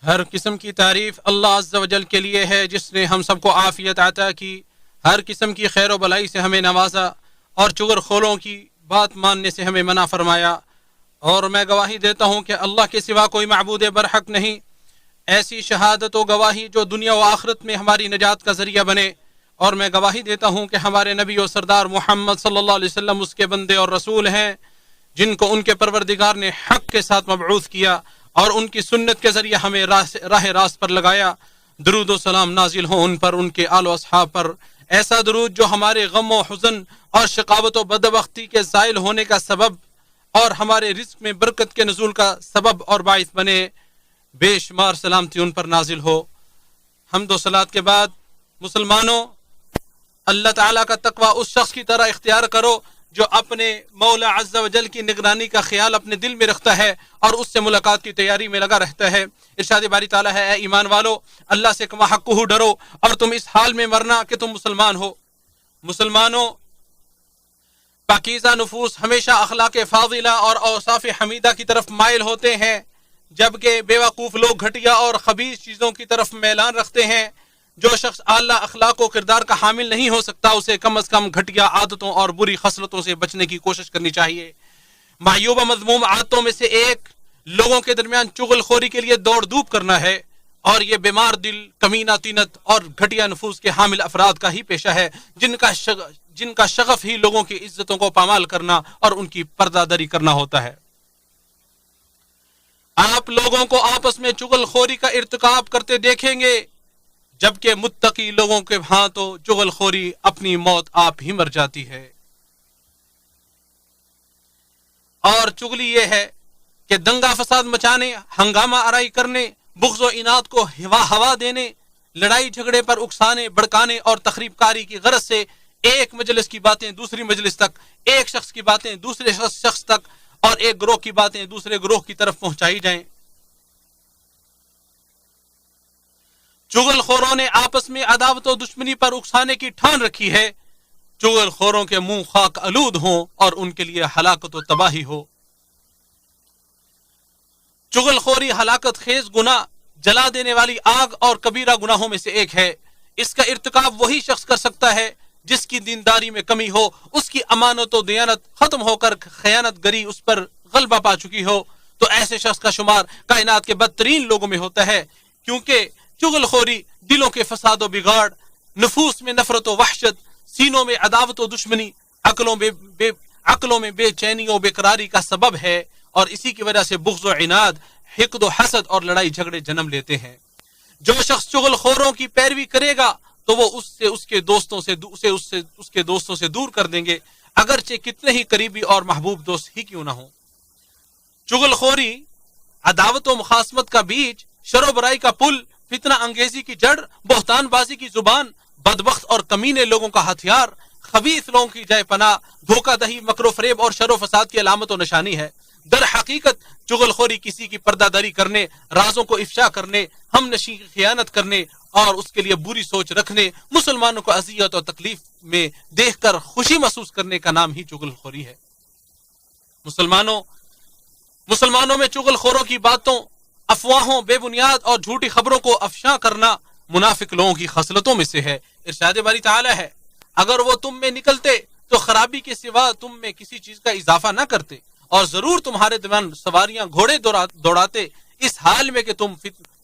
ہر قسم کی تعریف اللہ عز و جل کے لیے ہے جس نے ہم سب کو عافیت عطا کی، ہر قسم کی خیر و بلائی سے ہمیں نوازا اور چغل خوروں کی بات ماننے سے ہمیں منع فرمایا۔ اور میں گواہی دیتا ہوں کہ اللہ کے سوا کوئی معبود برحق نہیں۔ ایسی شہادت و گواہی جو دنیا و آخرت میں ہماری نجات کا ذریعہ بنے۔ اور میں گواہی دیتا ہوں کہ ہمارے نبی و سردار محمد صلی اللہ علیہ وسلم اس کے بندے اور رسول ہیں جن کو ان کے پروردگار نے حق کے ساتھ مبعوث کیا اور ان کی سنت کے ذریعے ہمیں راہ راست پر لگایا۔ درود و سلام نازل ہوں ان پر، ان کے آل و اصحاب پر، ایسا درود جو ہمارے غم و حزن اور شقاوت و بدبختی کے زائل ہونے کا سبب اور ہمارے رزق میں برکت کے نزول کا سبب اور باعث بنے۔ بے شمار سلامتی ان پر نازل ہو۔ حمد و صلات کے بعد مسلمانوں، اللہ تعالیٰ کا تقوی اس شخص کی طرح اختیار کرو جو اپنے مولا عز و جل کی نگرانی کا خیال اپنے دل میں رکھتا ہے اور اس سے ملاقات کی تیاری میں لگا رہتا ہے۔ ارشاد باری تعالیٰ ہے، اے ایمان والو، اللہ سے کما حقہ ڈرو اور تم اس حال میں مرنا کہ تم مسلمان ہو۔ مسلمانوں، پاکیزہ نفوس ہمیشہ اخلاق فاضلہ اور اوصاف حمیدہ کی طرف مائل ہوتے ہیں، جبکہ بیوقوف لوگ گھٹیا اور خبیث چیزوں کی طرف میلان رکھتے ہیں۔ جو شخص اعلیٰ اخلاق و کردار کا حامل نہیں ہو سکتا اسے کم از کم گھٹیا عادتوں اور بری خصلتوں سے بچنے کی کوشش کرنی چاہیے۔ معیوب مذموم عادتوں میں سے ایک لوگوں کے درمیان چغل خوری کے لیے دوڑ دھوپ کرنا ہے، اور یہ بیمار دل، کمینہ طینت اور گھٹیا نفوس کے حامل افراد کا ہی پیشہ ہے جن کا شغف ہی لوگوں کی عزتوں کو پامال کرنا اور ان کی پردہ دری کرنا ہوتا ہے۔ آپ لوگوں کو آپس میں چغل خوری کا ارتکاب کرتے دیکھیں گے، جبکہ متقی لوگوں کے ہاں تو چغل خوری اپنی موت آپ ہی مر جاتی ہے۔ اور چغلی یہ ہے کہ دنگا فساد مچانے، ہنگامہ آرائی کرنے، بغض و اناد کو ہوا دینے، لڑائی جھگڑے پر اکسانے، بھڑکانے اور تخریب کاری کی غرض سے ایک مجلس کی باتیں دوسری مجلس تک، ایک شخص کی باتیں دوسرے شخص تک اور ایک گروہ کی باتیں دوسرے گروہ کی طرف پہنچائی جائیں۔ چغل خوروں نے آپس میں عداوت و دشمنی پر اکسانے کی ٹھان رکھی ہے۔ چغل خوروں کے منہ خاک آلود ہوں اور ان کے لیے ہلاکت و تباہی ہو۔ چغل خوری ہلاکت خیز گناہ، جلا دینے والی آگ اور کبیرہ گناہوں میں سے ایک ہے۔ اس کا ارتکاب وہی شخص کر سکتا ہے جس کی دینداری میں کمی ہو، اس کی امانت و دیانت ختم ہو کر خیانت گری اس پر غلبہ پا چکی ہو، تو ایسے شخص کا شمار کائنات کے بدترین لوگوں میں ہوتا ہے، کیونکہ چغل خوری دلوں کے فساد و بگاڑ، نفوس میں نفرت و وحشت، سینوں میں عداوت و دشمنی، عقلوں میں بے چینی و بے قراری کا سبب ہے، اور اسی کی وجہ سے بغض و عناد، حقد و حسد اور لڑائی جھگڑے جنم لیتے ہیں۔ جو شخص چغل خوروں کی پیروی کرے گا تو وہ اس کے دوستوں سے دور کر دیں گے، اگرچہ کتنے ہی قریبی اور محبوب دوست ہی کیوں نہ ہوں۔ چغل خوری عداوت و مخاصمت کا بیج، شر و برائی کا پل، فتنہ انگیزی کی جڑ، بہتان بازی کی زبان، بدبخت اور کمینے لوگوں کا ہتھیار، خبیث لوگوں کی جائے پناہ، دھوکہ دہی، مکر و فریب اور شر و فساد کی علامت و نشانی ہے۔ در حقیقت چغل خوری کسی کی پردہ داری کرنے، رازوں کو افشا کرنے، ہم نشیں کی خیانت کرنے اور اس کے لیے بری سوچ رکھنے، مسلمانوں کو اذیت اور تکلیف میں دیکھ کر خوشی محسوس کرنے کا نام ہی چغل خوری ہے۔ مسلمانوں میں چغل خوروں کی باتوں، افواہوں، بے بنیاد اور جھوٹی خبروں کو افشاں کرنا منافق لوگوں کی خصلتوں میں سے ہے۔ ارشاد باری تعالیٰ ہے، اگر وہ تم میں نکلتے تو خرابی کے سوا تم میں کسی چیز کا اضافہ نہ کرتے، اور ضرور تمہارے درمیان سواریاں گھوڑے دوڑاتے، اس حال میں کہ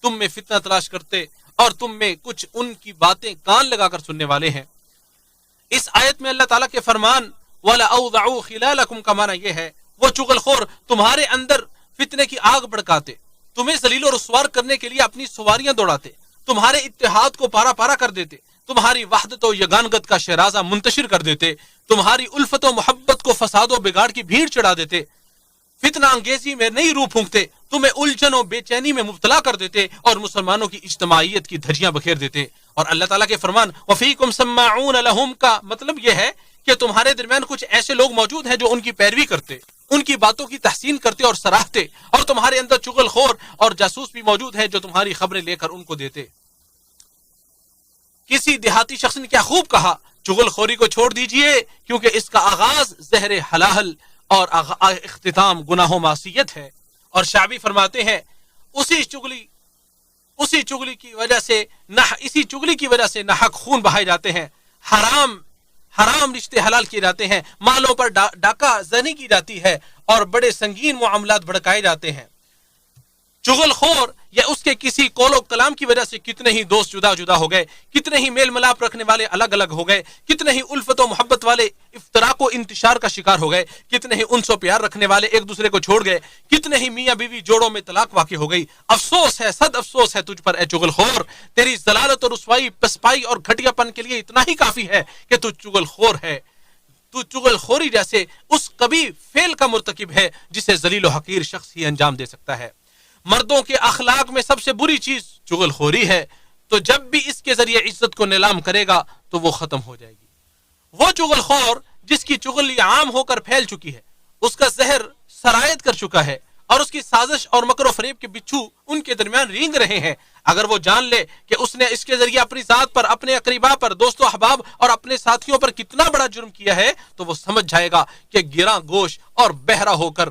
تم میں فتنہ تلاش کرتے اور تم میں کچھ ان کی باتیں کان لگا کر سننے والے ہیں۔ اس آیت میں اللہ تعالیٰ کے فرمان وَلَأَوْضَعُوا خِلَالَكُمْ کا معنی یہ ہے، وہ چغل خور تمہارے اندر فتنے کی آگ بھڑکاتے، تمہیں ذلیل و رسوار کرنے کے لیے اپنی سواریاں دوڑاتے، تمہارے اتحاد کو پارا پارا کر دیتے، تمہاری وحدت و یگانگت کا شیرازہ منتشر کر دیتے، تمہاری الفت و محبت کو فساد و بگاڑ کی بھیڑ چڑھا دیتے، فتنہ انگیزی میں نئی روح پھونکتے، تمہیں الجھن و بے چینی میں مبتلا کر دیتے اور مسلمانوں کی اجتماعیت کی دھجیاں بکھیر دیتے۔ اور اللہ تعالیٰ کے فرمان وَفِيكُمْ سَمَّاعُونَ لَهُمْ کا مطلب یہ ہے کہ تمہارے درمیان کچھ ایسے لوگ موجود ہیں جو ان کی پیروی کرتے، ان کی باتوں کی تحسین کرتے اور سراہتے، اور تمہارے اندر چغل خور اور جاسوس بھی موجود ہیں جو تمہاری خبریں لے کر ان کو دیتے۔ کسی دیہاتی شخص نے کیا خوب کہا، چغل خوری کو چھوڑ دیجئے کیونکہ اس کا آغاز زہر حلال اور اختتام گناہ و معصیت ہے۔ اور شعبی فرماتے ہیں، اسی چغلی اسی چغلی کی وجہ سے ناحق خون بہائے جاتے ہیں، حرام رشتے حلال کیے جاتے ہیں، مالوں پر ڈاکہ زنی کی جاتی ہے اور بڑے سنگین معاملات بھڑکائے جاتے ہیں۔ چغل خور یا اس کے کسی قول و کلام کی وجہ سے کتنے ہی دوست جدا جدا ہو گئے، کتنے ہی میل ملاپ رکھنے والے الگ الگ ہو گئے، کتنے ہی الفت و محبت والے افتراق و انتشار کا شکار ہو گئے، کتنے ہی انس و پیار رکھنے والے ایک دوسرے کو چھوڑ گئے، کتنے ہی میاں بیوی جوڑوں میں طلاق واقع ہو گئی۔ افسوس ہے، صد افسوس ہے تجھ پر اے چغل خور، تیری ضلالت اور رسوائی، پسپائی اور گھٹیا پن کے لیے اتنا ہی کافی ہے کہ تو چغل خور ہے۔ تو چغل خوری جیسے اس کبھی فعل کا مرتکب ہے جسے ذلیل و حقیر شخص ہی انجام دے سکتا ہے۔ مردوں کے اخلاق میں سب سے بری چیز چغل خوری ہے، تو جب بھی اس کے ذریعے عزت کو نیلام کرے گا تو وہ ختم ہو جائے گی۔ وہ چغل خور جس کی چغلی عام ہو کر پھیل چکی ہے، اس کا زہر سرایت کر چکا ہے اور اس کی سازش اور مکر و فریب کے بچھو ان کے درمیان رینگ رہے ہیں، اگر وہ جان لے کہ اس نے اس کے ذریعے اپنی ذات پر، اپنے اقربا پر، دوست و احباب اور اپنے ساتھیوں پر کتنا بڑا جرم کیا ہے، تو وہ سمجھ جائے گا کہ گراں گوش اور بہرا ہو کر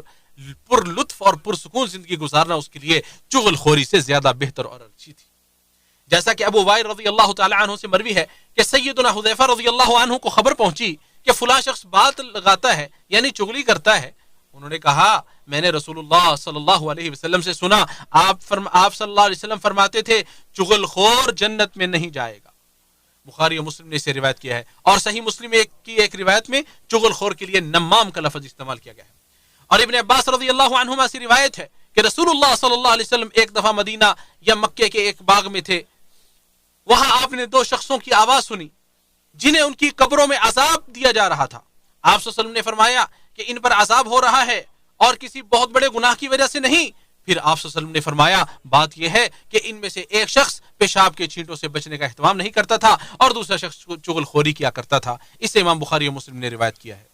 پر لطف اور پرسکون زندگی گزارنا اس کے لیے چغل خوری سے زیادہ بہتر اور اچھی تھی۔ جیسا کہ ابو وائل رضی اللہ تعالی عنہ سے مروی ہے کہ سیدنا حذیفہ رضی اللہ عنہ کو خبر پہنچی کہ فلاں شخص بات لگاتا ہے، یعنی چغلی کرتا ہے۔ انہوں نے کہا، میں نے رسول اللہ صلی اللہ علیہ وسلم سے سنا، آپ صلی اللہ علیہ وسلم فرماتے تھے چغل خور جنت میں نہیں جائے گا۔ بخاری و مسلم نے اسے روایت کیا ہے، اور صحیح مسلم کی ایک روایت میں چغل خور کے لیے نمام کا لفظ استعمال کیا گیا ہے۔ اور ابن عباس رضی اللہ عنہما سے روایت ہے کہ رسول اللہ صلی اللہ علیہ وسلم ایک دفعہ مدینہ یا مکے کے ایک باغ میں تھے، وہاں آپ نے دو شخصوں کی آواز سنی جنہیں ان کی قبروں میں عذاب دیا جا رہا تھا۔ آپ صلی اللہ علیہ وسلم نے فرمایا کہ ان پر عذاب ہو رہا ہے اور کسی بہت بڑے گناہ کی وجہ سے نہیں۔ پھر آپ صلی اللہ علیہ وسلم نے فرمایا، بات یہ ہے کہ ان میں سے ایک شخص پیشاب کے چھینٹوں سے بچنے کا اہتمام نہیں کرتا تھا اور دوسرا شخص چغل خوری کیا کرتا تھا۔ اسے امام بخاری و مسلم نے روایت کیا ہے۔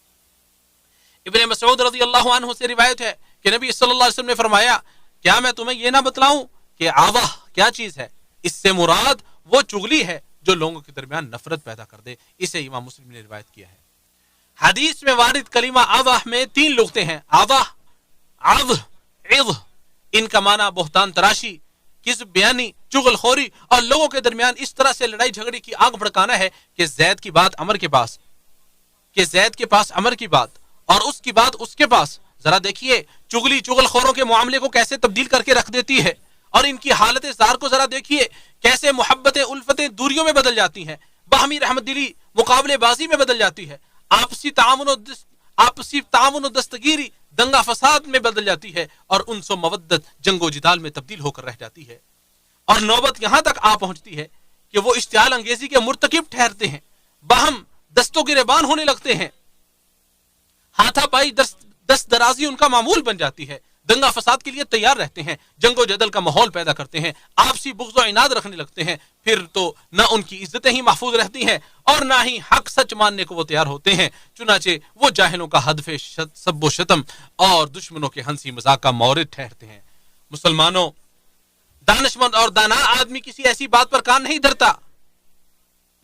ابن مسعود رضی اللہ عنہ سے روایت ہے کہ نبی صلی اللہ علیہ وسلم نے فرمایا، کیا میں تمہیں یہ نہ بتلاؤں کہ آواہ کیا چیز ہے؟ اس سے مراد وہ چغلی ہے جو لوگوں کے درمیان نفرت پیدا کر دے۔ اسے امام مسلم نے روایت کیا ہے۔ حدیث میں وارد کلمہ آواہ میں 3 لغتیں ہیں، آواہ، عظ، عظ۔ ان کا معنی بہتان تراشی، کذب بیانی، چغل خوری اور لوگوں کے درمیان اس طرح سے لڑائی جھگڑے کی آگ بھڑکانا ہے کہ زید کی بات عمر کے پاس، کہ زید کے پاس عمر کی بات اور اس کی بات اس کے پاس۔ ذرا دیکھیے چغلی چغل خوروں کے معاملے کو کیسے تبدیل کر کے رکھ دیتی ہے، اور ان کی حالت زار کو ذرا دیکھیے کیسے محبتیں الفتیں دوریوں میں بدل جاتی ہیں، باہمی رحمت دلی مقابلے بازی میں بدل جاتی ہے، آپسی تعاون و دستگیری دنگا فساد میں بدل جاتی ہے، اور انس و مودت جنگ و جدال میں تبدیل ہو کر رہ جاتی ہے۔ اور نوبت یہاں تک آ پہنچتی ہے کہ وہ اشتعال انگیزی کے مرتکب ٹھہرتے ہیں، باہم دستوں گریبان ہونے لگتے ہیں، ہاتھا پائی دست درازی ان کا معمول بن جاتی ہے، دنگا فساد کے لیے تیار رہتے ہیں، جنگ و جدل کا ماحول پیدا کرتے ہیں، آپسی بغض و عناد رکھنے لگتے ہیں۔ پھر تو نہ ان کی عزتیں ہی محفوظ رہتی ہیں اور نہ ہی حق سچ ماننے کو وہ تیار ہوتے ہیں، چنانچہ وہ جاہلوں کا ہدف سب و شتم اور دشمنوں کے ہنسی مذاق کا مورد ٹھہرتے ہیں۔ مسلمانوں، دانشمند اور دانا آدمی کسی ایسی بات پر کان نہیں دھرتا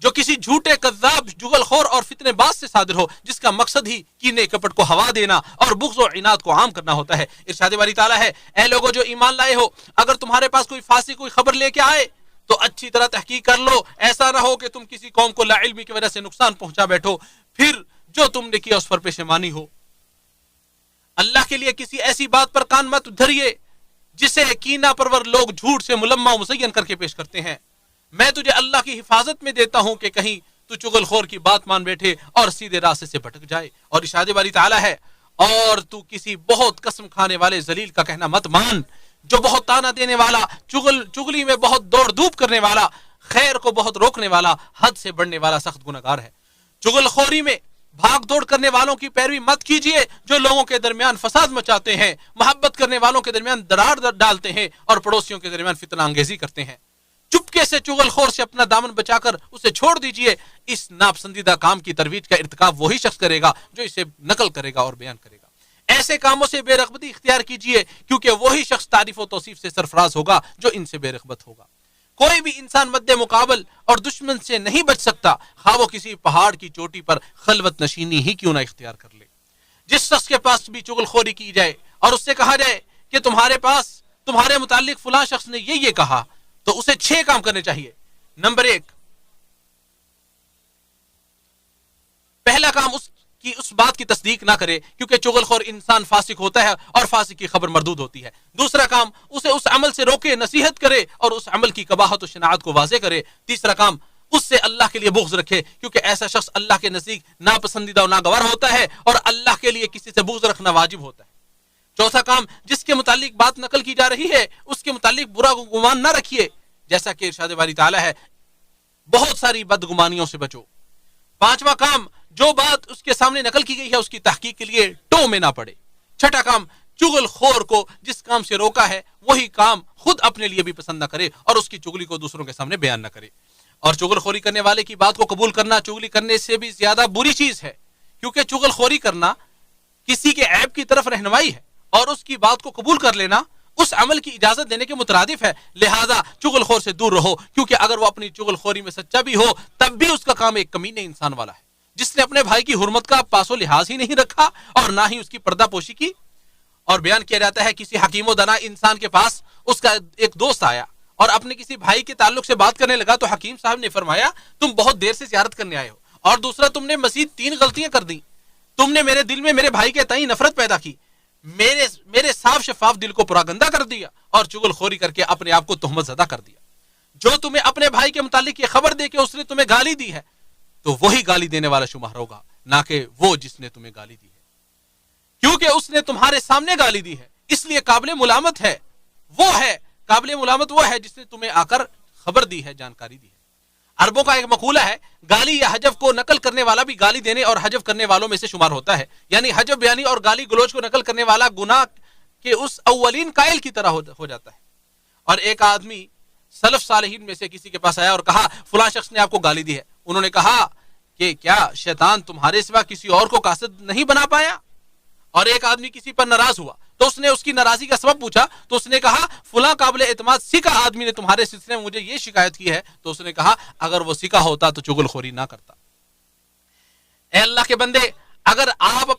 جو کسی جھوٹے کذاب جغل خور اور فتنے باز سے صادر ہو، جس کا مقصد ہی کینے کپٹ کو ہوا دینا اور بغض و عناد کو عام کرنا ہوتا ہے۔ ارشاد باری تعالیٰ ہے، اے لوگوں جو ایمان لائے ہو، اگر تمہارے پاس کوئی فاسق کوئی خبر لے کے آئے تو اچھی طرح تحقیق کر لو، ایسا نہ ہو کہ تم کسی قوم کو لا علمی کی وجہ سے نقصان پہنچا بیٹھو، پھر جو تم نے کیا اس پر پشیمانی ہو۔ اللہ کے لیے کسی ایسی بات پر کان مت دھریے جسے کینہ پرور لوگ جھوٹ سے ملمع و مزین کر کے پیش کرتے ہیں۔ میں تجھے اللہ کی حفاظت میں دیتا ہوں کہ کہیں تو چغل خور کی بات مان بیٹھے اور سیدھے راستے سے بھٹک جائے۔ اور ارشاد باری تعالیٰ ہے، اور تو کسی بہت قسم کھانے والے ذلیل کا کہنا مت مان، جو بہت تانا دینے والا، چغلی میں بہت دوڑ دھوپ کرنے والا، خیر کو بہت روکنے والا، حد سے بڑھنے والا سخت گنہگار ہے۔ چغل خوری میں بھاگ دوڑ کرنے والوں کی پیروی مت کیجیے جو لوگوں کے درمیان فساد مچاتے ہیں، محبت کرنے والوں کے درمیان درار ڈالتے ہیں اور پڑوسیوں کے درمیان فتنہ انگیزی کرتے ہیں۔ چپکے سے چغل خور سے اپنا دامن بچا کر اسے چھوڑ دیجئے۔ اس ناپسندیدہ کام کی ترویج کا ارتکاب وہی شخص کرے گا جو اسے نقل کرے گا اور بیان کرے گا۔ ایسے کاموں سے بے رغبتی اختیار کیجئے، کیونکہ وہی شخص تعریف و توصیف سے سرفراز ہوگا جو ان سے بے رغبت ہوگا۔ کوئی بھی انسان مد مقابل اور دشمن سے نہیں بچ سکتا، خواہ وہ کسی پہاڑ کی چوٹی پر خلوت نشینی ہی کیوں نہ اختیار کر لے۔ جس شخص کے پاس بھی چغل خوری کی جائے اور اس سے کہا جائے کہ تمہارے متعلق فلاں شخص نے یہ کہا، تو اسے 6 کام کرنے چاہیے۔ نمبر 1، پہلا کام اس بات کی تصدیق نہ کرے، کیونکہ چغل خور انسان فاسق ہوتا ہے اور فاسق کی خبر مردود ہوتی ہے۔ دوسرا کام، اسے اس عمل سے روکے، نصیحت کرے اور اس عمل کی قباحت و شناعت کو واضح کرے۔ تیسرا کام، اس سے اللہ کے لیے بغض رکھے، کیونکہ ایسا شخص اللہ کے نزدیک ناپسندیدہ و ناگوار ہوتا ہے اور اللہ کے لیے کسی سے بغض رکھنا واجب ہوتا ہے۔ چوتھا کام، جس کے متعلق بات نقل کی جا رہی ہے اس کے متعلق برا گمان نہ رکھیے، جیسا کہ ارشاد باری تعالیٰ ہے بہت ساری بدگمانیوں سے بچو۔ پانچواں کام، جو بات اس کے سامنے نقل کی گئی ہے اس کی تحقیق کے لیے ٹو میں نہ پڑے۔ چھٹا کام، چغل خور کو جس کام سے روکا ہے وہی کام خود اپنے لیے بھی پسند نہ کرے اور اس کی چغلی کو دوسروں کے سامنے بیان نہ کرے۔ اور چغل خوری کرنے والے کی بات کو قبول کرنا چغلی کرنے سے بھی زیادہ بری چیز ہے، کیونکہ چغل خوری کرنا کسی کے عیب کی طرف رہنمائی ہے اور اس کی بات کو قبول کر لینا اس عمل کی اجازت دینے کے مترادف ہے۔ لہذا چغل خور سے دور رہو، کیونکہ اگر وہ اپنی چغل خوری میں سچا بھی ہو تب بھی اس کا کام ایک کمینے انسان والا ہے، جس نے اپنے بھائی کی حرمت کا پاس و لحاظ ہی نہیں رکھا اور نہ ہی اس کی پردہ پوشی کی۔ اور بیان کیا جاتا ہے کسی حکیم و دانا انسان کے پاس اس کا ایک دوست آیا اور اپنے کسی بھائی کے تعلق سے بات کرنے لگا، تو حکیم صاحب نے فرمایا تم بہت دیر سے زیارت کرنے آئے ہو، اور دوسرا تم نے مزید 3 غلطیاں کر دیں۔ تم نے میرے دل میں میرے بھائی کے تئیں نفرت پیدا کی، میرے صاف شفاف دل کو پراگندہ کر دیا اور چغل خوری کر کے اپنے آپ کو تہمت زدہ کر دیا۔ جو تمہیں اپنے بھائی کے متعلق یہ خبر دے کہ اس نے تمہیں گالی دی ہے تو وہی گالی دینے والا شمار ہوگا، نہ کہ وہ جس نے تمہیں گالی دی ہے، کیونکہ اس نے تمہارے سامنے گالی دی ہے، اس لیے قابل ملامت وہ ہے جس نے تمہیں آ کر خبر دی ہے، جانکاری دی ہے۔ عربوں کا ایک مقولہ ہے، گالی یا حجب کو نقل کرنے والا بھی گالی دینے اور حجب کرنے والوں میں سے شمار ہوتا ہے، یعنی حجب بیانی اور گالی گلوچ کو نقل کرنے والا گناہ کے اس اولین قائل کی طرح ہو جاتا ہے۔ اور ایک آدمی سلف صالحین میں سے کسی کے پاس آیا اور کہا فلاں شخص نے آپ کو گالی دی ہے۔ انہوں نے کہا کہ کیا شیطان تمہارے سوا کسی اور کو قاصد نہیں بنا پایا؟ اور ایک آدمی کسی پر ناراض ہوا تو اس نے اس کی ناراضی کا سبب پوچھا، تو اس نے کہا فلاں قابل اعتماد سکہ آدمی نے تمہارے سلسلے میں مجھے یہ شکایت کی ہے، تو اس نے کہا اگر وہ سکہ ہوتا تو چغل خوری نہ کرتا۔ اے اللہ کے بندے، اگر آپ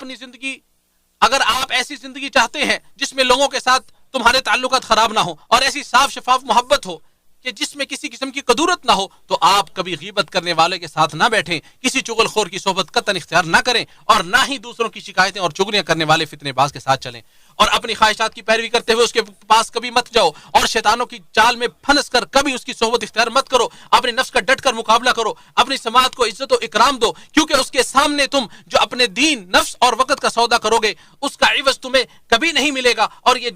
ایسی زندگی چاہتے ہیں جس میں لوگوں کے ساتھ تمہارے تعلقات خراب نہ ہو اور ایسی صاف شفاف محبت ہو کہ جس میں کسی قسم کی قدورت نہ ہو، تو آپ کبھی غیبت کرنے والے کے ساتھ نہ بیٹھیں، کسی چغل خور کی صحبت قطعاً اختیار نہ کریں، اور نہ ہی دوسروں کی شکایتیں اور چغلیاں کرنے والے فتنے باز کے ساتھ چلیں، اور اپنی خواہشات کی پیروی کرتے ہوئے اس کے پاس کبھی مت جاؤ، اور شیطانوں کی چال میں پھنس کر کبھی اس کی صحبت اختیار مت کرو۔ اپنے نفس کا ڈٹ کر مقابلہ کرو، اپنی سماعت کو عزت و اکرام دو، کیونکہ اس کے سامنے تم جو اپنے دین، نفس اور وقت کا سودا کرو گے اس کا عوض تمہیں کبھی نہیں ملے گا۔ اور یہ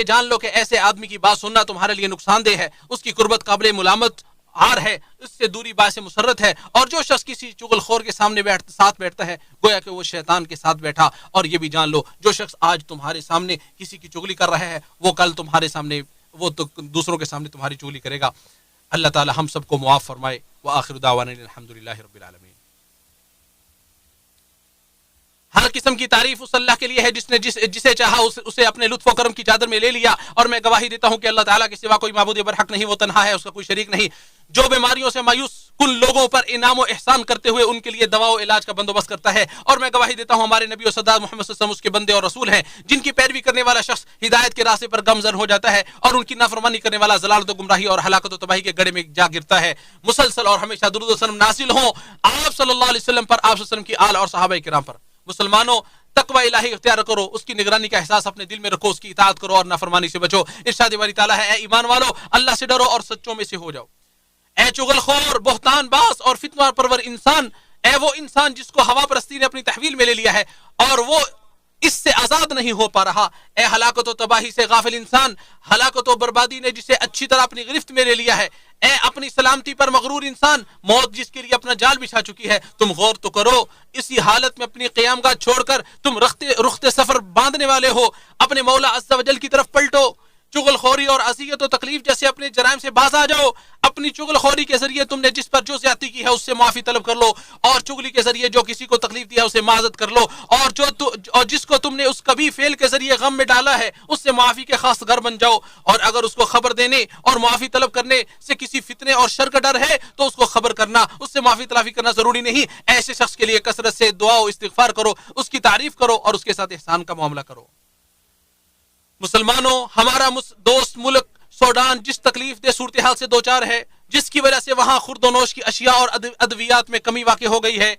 جان لو کہ ایسے آدمی کی بات سننا تمہارے لیے نقصان دہ ہے، اس کی قربت قابل ملامت عار ہے، اس سے دوری باعث مسرت ہے۔ اور جو شخص کسی چغل خور کے سامنے ساتھ بیٹھتا ہے گویا کہ وہ شیطان کے ساتھ بیٹھا۔ اور یہ بھی جان لو جو شخص آج تمہارے سامنے کسی کی چغلی کر رہا ہے وہ کل تمہارے سامنے دوسروں کے سامنے تمہاری چغلی کرے گا۔ اللہ تعالی ہم سب کو معاف فرمائے۔ وآخر دعوانا الحمدللہ رب العالمین۔ ہر قسم کی تعریف اس اللہ کے لیے ہے جس نے جسے چاہا اسے اپنے لطف و کرم کی چادر میں لے لیا، اور میں گواہی دیتا ہوں کہ اللہ تعالیٰ کے سوا کوئی معبود برحق نہیں، وہ تنہا ہے، اس کا کوئی شریک نہیں۔ جو بیماریوں سے مایوس کن لوگوں پر انعام و احسان کرتے ہوئے ان کے لیے دوا و علاج کا بندوبست کرتا ہے، اور میں گواہی دیتا ہوں ہمارے نبی و سردار محمد صلی اللہ علیہ وسلم اس کے بندے اور رسول ہیں، جن کی پیروی کرنے والا شخص ہدایت کے راستے پر گامزن ہو جاتا ہے اور ان کی نافرمانی کرنے والا ضلالت و گمراہی اور ہلاکت و تباہی کے گڑھے میں جا گرتا ہے۔ مسلسل اور ہمیشہ درود و سلام نازل ہوں آپ صلی اللہ علیہ وسلم پر، آپ صلی اللہ علیہ وسلم کی آل اور صحابہ کرام پر۔ مسلمانوں، تقوی الہی اختیار کرو، اس کی نگرانی کا احساس اپنے دل میں رکھو، اس کی اطاعت کرو اور نافرمانی سے بچو۔ ارشاد باری تعالیٰ ہے اے ایمان والو اللہ سے ڈرو اور سچوں میں سے ہو جاؤ۔ اے چغل خور، بہتان باز اور فتنہ پرور انسان، اے وہ انسان جس کو ہوا پرستی نے اپنی تحویل میں لے لیا ہے اور وہ اس سے آزاد نہیں ہو پا رہا۔ اے ہلاکت و تباہی سے غافل انسان، ہلاکت و بربادی نے جسے اچھی طرح اپنی گرفت میں لے لیا ہے۔ اے اپنی سلامتی پر مغرور انسان، موت جس کے لیے اپنا جال بچھا چکی ہے، تم غور تو کرو، اسی حالت میں اپنی قیام گاہ چھوڑ کر تم رخت سفر باندھنے والے ہو، اپنے مولا عز و جل کی طرف پلٹو۔ چغل خوری اور اذیت و تکلیف جیسے اپنے جرائم سے باز آ جاؤ۔ اپنی چغل خوری کے ذریعے تم نے جس پر جو زیادتی کی ہے اس سے معافی طلب کر لو، اور چغلی کے ذریعے جو کسی کو تکلیف دیا ہے اسے معذرت کر لو، اور جس کو تم نے اس کبھی فعل کے ذریعے غم میں ڈالا ہے اس سے معافی کے خاص گر بن جاؤ۔ اور اگر اس کو خبر دینے اور معافی طلب کرنے سے کسی فتنے اور شر کا ڈر ہے تو اس کو خبر کرنا، اس سے معافی تلافی کرنا ضروری نہیں۔ ایسے شخص کے لیے کثرت سے دعا و استغفار کرو، اس کی تعریف کرو اور اس کے ساتھ احسان کا معاملہ کرو۔ مسلمانوں، ہمارا دوست ملک سوڈان جس تکلیف دہ صورتحال سے دوچار ہے، جس کی وجہ سے وہاں خورد و نوش کی اشیاء اور ادویات میں کمی واقع ہو گئی ہے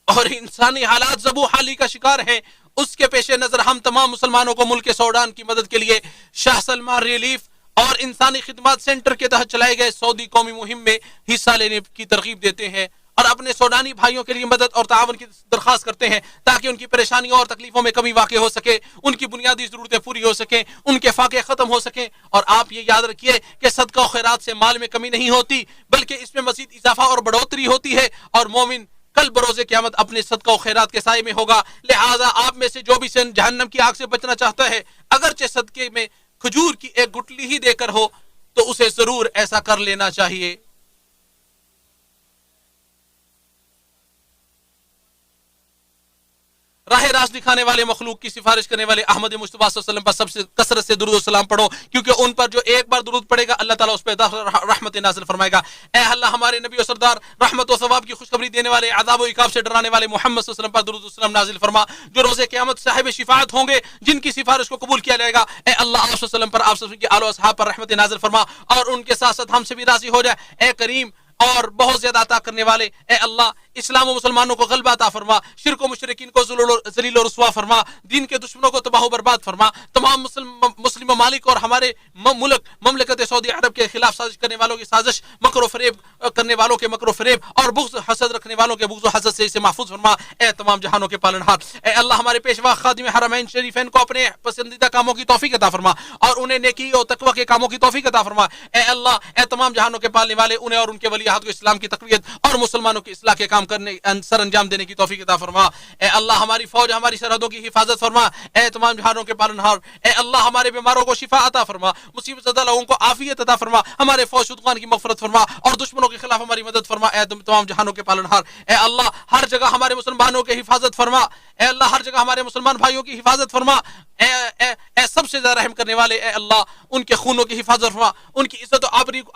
اور انسانی حالات زبوں حالی کا شکار ہیں، اس کے پیش نظر ہم تمام مسلمانوں کو ملک سوڈان کی مدد کے لیے شاہ سلمان ریلیف اور انسانی خدمات سینٹر کے تحت چلائے گئے سعودی قومی مہم میں حصہ لینے کی ترغیب دیتے ہیں اور اپنے سوڈانی بھائیوں کے لیے مدد اور تعاون کی درخواست کرتے ہیں تاکہ ان کی پریشانیوں اور تکلیفوں میں کمی واقع ہو سکے، ان کی بنیادی ضرورتیں پوری ہو سکیں، ان کے فاقے ختم ہو سکیں۔ اور آپ یہ یاد رکھیے کہ صدقہ و خیرات سے مال میں کمی نہیں ہوتی، بلکہ اس میں مزید اضافہ اور بڑھوتری ہوتی ہے، اور مومن کل بروز قیامت اپنے صدقہ و خیرات کے سائے میں ہوگا۔ لہٰذا آپ میں سے جو بھی جہنم کی آگ سے بچنا چاہتا ہے، اگرچہ صدقے میں کھجور کی ایک گٹلی ہی دے کر ہو، تو اسے ضرور ایسا کر لینا چاہیے۔ راہ راست دکھانے والے، مخلوق کی سفارش کرنے والے احمد مصطفیٰ صلی اللہ علیہ وسلم پر سب سے کثرت سے درود و سلام پڑھو، کیونکہ ان پر جو ایک بار درود پڑے گا اللہ تعالیٰ اس پہ رحمت نازل فرمائے گا۔ اے اللہ ہمارے نبی و سردار، رحمت و ثواب کی خوشخبری دینے والے، عذاب و عقاب سے ڈرانے والے محمد صلی اللہ علیہ وسلم پر درود و سلام نازل فرما، جو روز قیامت صاحب شفاعت ہوں گے، جن کی سفارش کو قبول کیا جائے گا۔ اے اللہ آپ صلی اللہ علیہ وسلم پر، آپ صلی اللہ علیہ وسلم کی آل و اصحاب پر رحمت نازل فرما، اور ان کے ساتھ ساتھ ہم سے بھی راضی ہو جائے۔ اے کریم اور بہت زیادہ عطا کرنے والے، اے اللہ اسلام و مسلمانوں کو غلبہ عطا فرما، شرک و مشرکین کو ذلیل و رسوا فرما، دین کے دشمنوں کو تباہ و برباد فرما، تمام مسلم ممالک اور ہمارے ملک مملکت سعودی عرب کے خلاف سازش کرنے والوں کی سازش، مکر و فریب کرنے والوں کے مکر و فریب، اور بغض حسد رکھنے والوں کے بغض و حسد سے اسے محفوظ فرما۔ اے تمام جہانوں کے پالنہار، اے اللہ ہمارے پیشوا خادم حرمین شریفین کو اپنے پسندیدہ کاموں کی توفیق عطا فرما، اور انہیں نیکی اور تقوی کے کاموں کی توفیق عطا فرما۔ اے اللہ، اے تمام جہانوں کے پالنے والے، انہیں اور ان کے ولیعہد کو اسلام کی تقویت اور مسلمانوں کی اصلاح کے کام کرنے سر انجام دینے کی توفیق عطا فرما۔ اے اللہ ہماری فوج، ہماری سرحدوں کی حفاظت فرما۔ اے تمام جہانوں کے پالنہار، اے اللہ ہمارے بیماروں کو شفا عطا فرما، مصیبت زدہ لوگوں کو عافیت عطا فرما، ہمارے فوج شدگان کی مغفرت فرما، اور دشمنوں کے خلاف ہماری مدد فرما۔ اے تمام جہانوں کے پالنہار، اے اللہ ہر جگہ ہمارے مسلمانوں کی حفاظت فرما۔ اے اللہ ہر جگہ ہمارے مسلمان بھائیوں کی حفاظت فرما۔ اے سب سے زیادہ رحم کرنے والے، اے اللہ ان کے خونوں کی حفاظت فرما، ان کی عزت و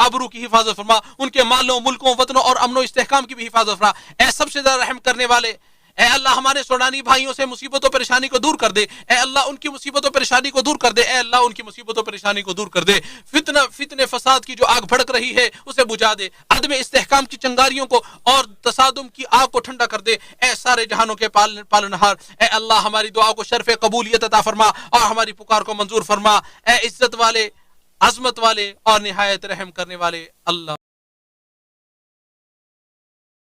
آبرو کی حفاظت فرما، ان کے مالوں، ملکوں، وطنوں اور امن و استحکام کی بھی حفاظت فرما۔ اے سب سے زیادہ رحم کرنے والے، اے اللہ ہمارے سوڈانی بھائیوں سے مصیبت و پریشانی کو دور کر دے۔ اے اللہ ان کی مصیبت و پریشانی کو دور کر دے۔ اے اللہ ان کی مصیبت و پریشانی کو دور کر دے۔ فتنے فساد کی جو آگ بھڑک رہی ہے اسے بجھا دے، عدم استحکام کی چنگاریوں کو اور تصادم کی آگ کو ٹھنڈا کر دے۔ اے سارے جہانوں کے پالنہار، اے اللہ ہماری دعا کو شرف قبولیت عطا فرما اور ہماری پکار کو منظور فرما۔ اے عزت والے، عظمت والے اور نہایت رحم کرنے والے اللہ۔